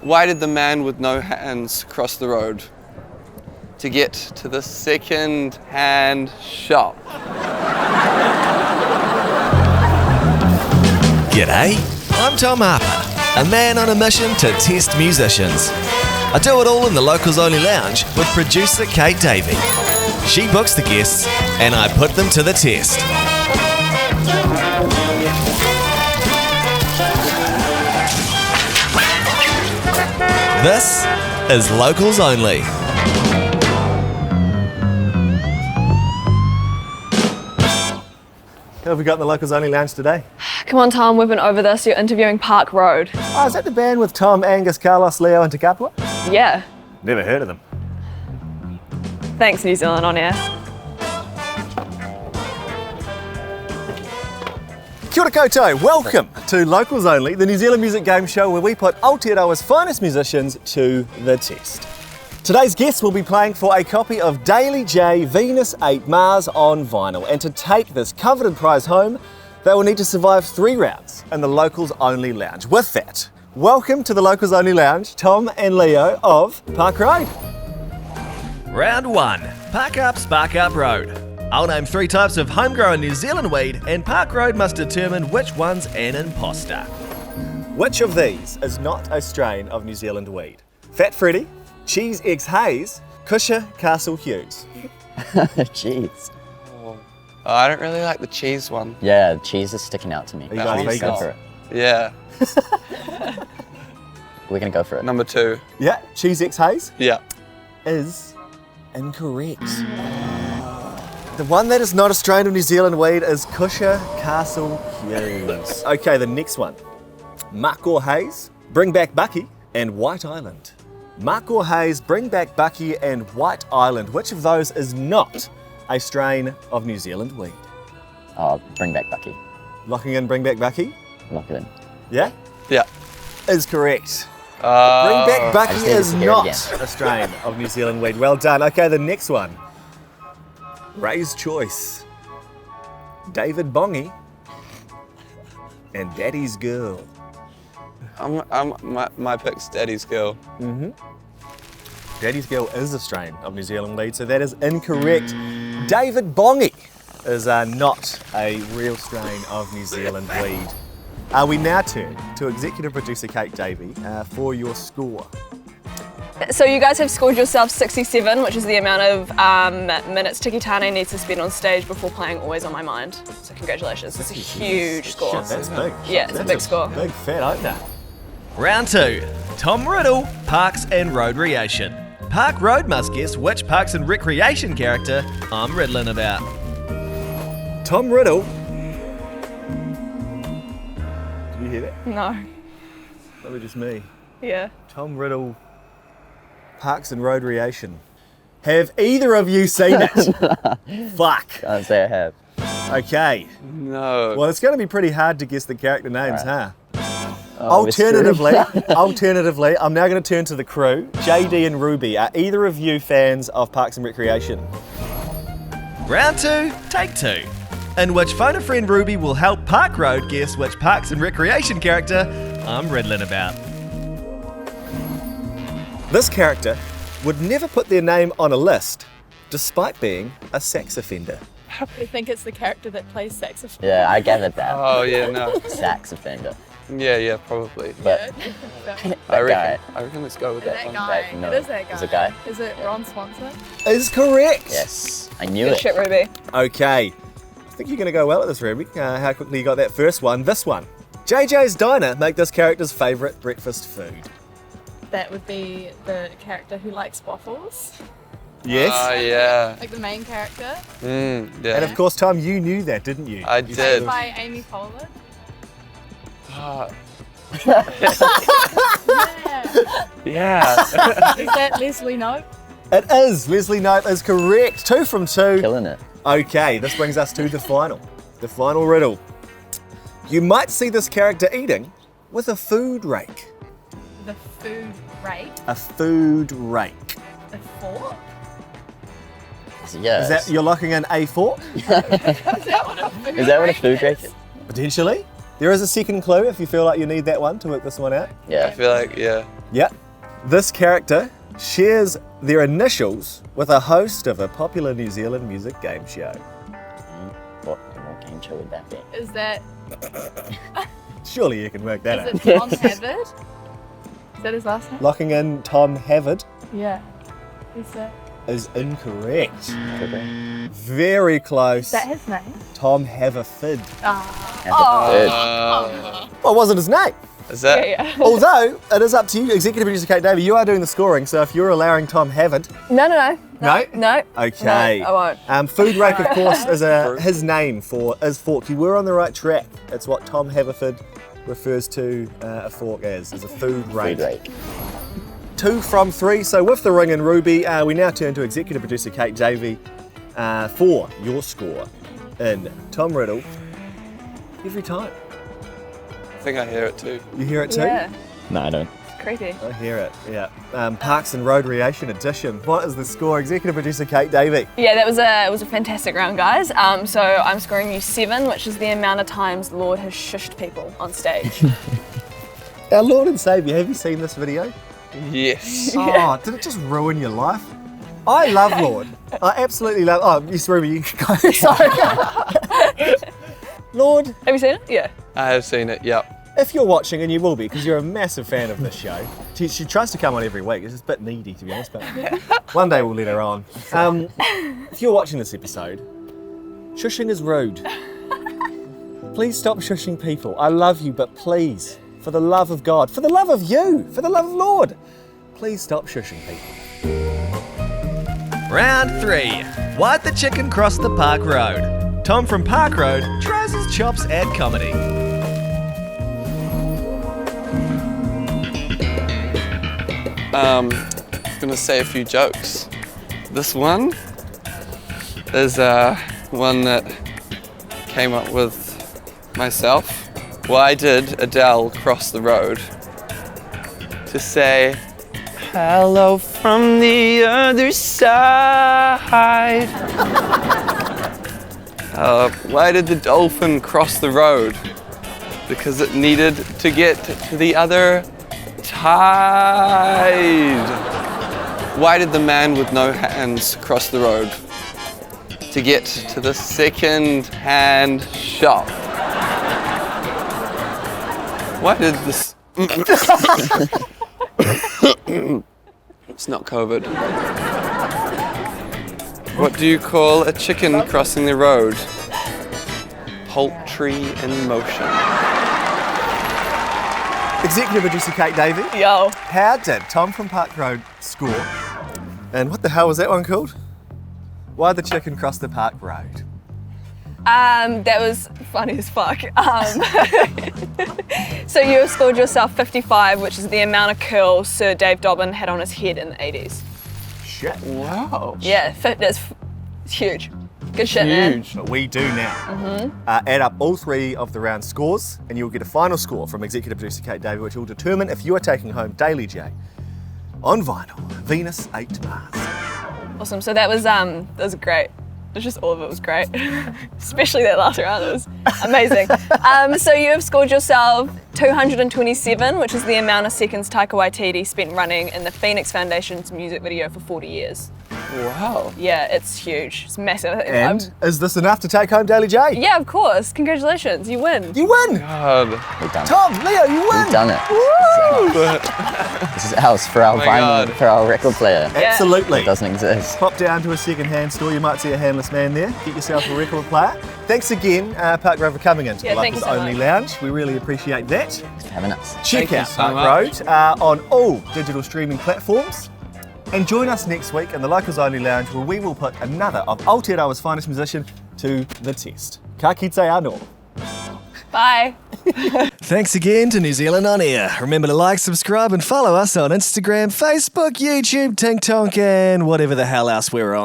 Why did the man with no hands cross the road? To get to the second-hand shop. G'day, I'm Tom Harper, a man on a mission to test musicians. I do it all in the Locals Only Lounge with producer Kate Davey. She books the guests and I put them to the test. This is Locals Only. Who have we got in the Locals Only Lounge today? Come on, Tom, we've been over this. You're interviewing Park Road. Oh, is that the band with Tom, Angus, Carlos, Leo and Takapua? Yeah. Never heard of them. Thanks, New Zealand On Air. Kia ora koutou, welcome to Locals Only, the New Zealand music game show where we put Aotearoa's finest musicians to the test. Today's guests will be playing for a copy of Daily J Venus 8 Mars on vinyl, and to take this coveted prize home, they will need to survive 3 rounds in the Locals Only Lounge. With that, welcome to the Locals Only Lounge, Tom and Leo of Park Road. Round 1, Park Up, Spark Up Road. I'll name 3 types of homegrown New Zealand weed and Park Road must determine which one's an imposter. Which of these is not a strain of New Zealand weed? Fat Freddy, Cheese X Haze, Kusha Castle Hughes. Cheese. I don't really like the cheese one. Yeah, cheese is sticking out to me. Are you guys Let's go vegans? for it. Yeah. We're gonna go for it. Number 2. Yeah, Cheese X Haze Yeah. is incorrect. The one that is not a strain of New Zealand weed is Kusha Castle Hughes. Okay, the next one. Mako Haze, Bring Back Bucky, and White Island. Mako Haze, Bring Back Bucky, and White Island. Which of those is not a strain of New Zealand weed? Oh, bring back Bucky. Locking in Bring Back Bucky? Lock it in. Yeah? Yeah. Is correct. Bring Back I Bucky just need to is hear it not again. a strain of New Zealand weed. Well done. Okay, the next one. Ray's Choice. David Bongi and Daddy's Girl. My pick's Daddy's Girl. Daddy's Girl is a strain of New Zealand weed, so that is incorrect. David Bongi is not a real strain of New Zealand weed. We now turn to executive producer Kate Davey for your score. So you guys have scored yourself 67, which is the amount of minutes Tiki Tane needs to spend on stage before playing Always on My Mind. So congratulations, it's a huge score. That's big. Yeah, it's a big score. Big fat opener. Round 2, Tom Riddle, Parks and Rd-reation. Park Road must guess which Parks and Recreation character I'm riddling about. Tom Riddle. Did you hear that? No. Probably just me. Yeah. Tom Riddle, Parks and Rd-reation. Have either of you seen it? Fuck. Can't say I have. Okay. No. Well, it's going to be pretty hard to guess the character names, Right. huh? Oh, we're screwed. Alternatively, I'm now going to turn to the crew. JD and Ruby, are either of you fans of Parks and Recreation? Round 2, take 2. In which phone a friend Ruby will help Park Road guess which Parks and Recreation character I'm riddling about. This character would never put their name on a list, despite being a sex offender. I think it's the character that plays saxophone. Yeah, I gathered that. Oh yeah, no. Sax offender. Yeah, probably. But I guy. reckon let's go with that That one. guy. No, It is that guy. it's a guy. Is it Ron Swanson? Is correct. Yes, I knew Good it. shit, Ruby. Okay. I think you're going to go well at this, Ruby. How quickly you got that first one. This one. JJ's Diner make this character's favourite breakfast food. That would be the character who likes waffles. Yes. Yeah. Like the main character. And Yeah. of course, Tom, you knew that, didn't you? I Played did. by Amy Poehler. Ah, Yeah. yeah. Is that Leslie Knope? It is. Leslie Knope is correct. 2 from 2. Killing it. Okay, this brings us to the final. The final riddle. You might see this character eating with a food rake. The food rake. A food rake. The fork. Yeah. Is that you're locking in a fork? Is that what a food rake is? Potentially. There is a second clue if you feel like you need that one to work this one out. I Yeah. feel like, yeah. Yep. This character shares their initials with a host of a popular New Zealand music game show. What game show would that be? Is that Surely you can work that out. is it Tom Havard? Is that his last name? Locking in Tom Havard Yeah. Is that incorrect. Could be. Very close. is that his name? Tom Haverford. Haverford. What wasn't his name? Is that? Yeah. Although, it is up to you, executive producer Kate Davey, you are doing the scoring, so if you're allowing Tom Havard. No. No? No. Okay. No, I won't. Food rake, of course, is his name for is fork. You were on the right track. It's what Tom Haverford refers to a fork as a food rake. Food rake. 2 from 3, so with the ring and ruby, we now turn to executive producer Kate Davey for your score in Tom Riddle every time. I think I hear it too. You hear it too? Yeah. No, I don't. It's creepy. I hear it, yeah. Parks and Rd-reation edition. What is the score? Executive producer Kate Davey. Yeah, it was a fantastic round, guys. So I'm scoring you 7, which is the amount of times Lord has shushed people on stage. Our Lord and Saviour, have you seen this video? Yes. Oh, did it just ruin your life? I love Lord. I absolutely love. Oh, yes, Ruby, you can go. Sorry. Lord, Have you seen it? Yeah. I have seen it, yep. if you're watching, and you will be, because you're a massive fan of this show, she tries to come on every week. It's just a bit needy, to be honest, but one day we'll let her on. If you're watching this episode, shushing is rude. Please stop shushing people. I love you, but please, for the love of God, for the love of you, for the love of Lord, please stop shushing people. Round 3. Why'd the chicken cross the Park Road? Tom from Park Road tries his chops at comedy. I'm gonna say a few jokes. This one is one that came up with myself. Why did Adele cross the road? To say hello from the other side. Why did the dolphin cross the road? Because it needed to get to the other tide. Why did the man with no hands cross the road? To get to the second-hand shop. Why did this... It's not COVID. What do you call a chicken crossing the road? Poultry in motion. Executive producer Kate Davey. Yo. How did Tom from Park Road score? And what the hell was that one called? Why the chicken cross the Park Road? That was funny as fuck. So you have scored yourself 55, which is the amount of curls Sir Dave Dobbin had on his head in the 80s. Shit. Wow. Yeah, that's huge. Good shit, man. Huge. But we do now. Add up all 3 of the round scores and you'll get a final score from executive producer Kate Davey, which will determine if you are taking home Daily J on vinyl, Venus 8 Mars. Awesome. So that was great. It was just all of it was great, especially that last round. It was amazing. So you have scored yourself 227, which is the amount of seconds Taika Waititi spent running in the Phoenix Foundation's music video for 40 years. Wow. Yeah, it's huge. It's massive. And is this enough to take home Daily J? Yeah, of course. Congratulations, you win. You win! God. We've done it. Tom, Leo, you win! We've done it. This is ours for our my vinyl, God. for our record player. Yeah. Absolutely. It doesn't exist. Pop down to a second-hand store, you might see a handless man there. Get yourself a record player. Thanks again, Park Road, for coming into Yeah, the thank you Locals so Only much. Lounge. We really appreciate that. Thanks for having us. Check Thank you out so Park much. Road on all digital streaming platforms. And join us next week in the Locals Only Lounge, where we will put another of Aotearoa's finest musician to the test. Ka kite anō. Bye. Thanks again to New Zealand On Air. Remember to like, subscribe and follow us on Instagram, Facebook, YouTube, TikTok and whatever the hell else we're on.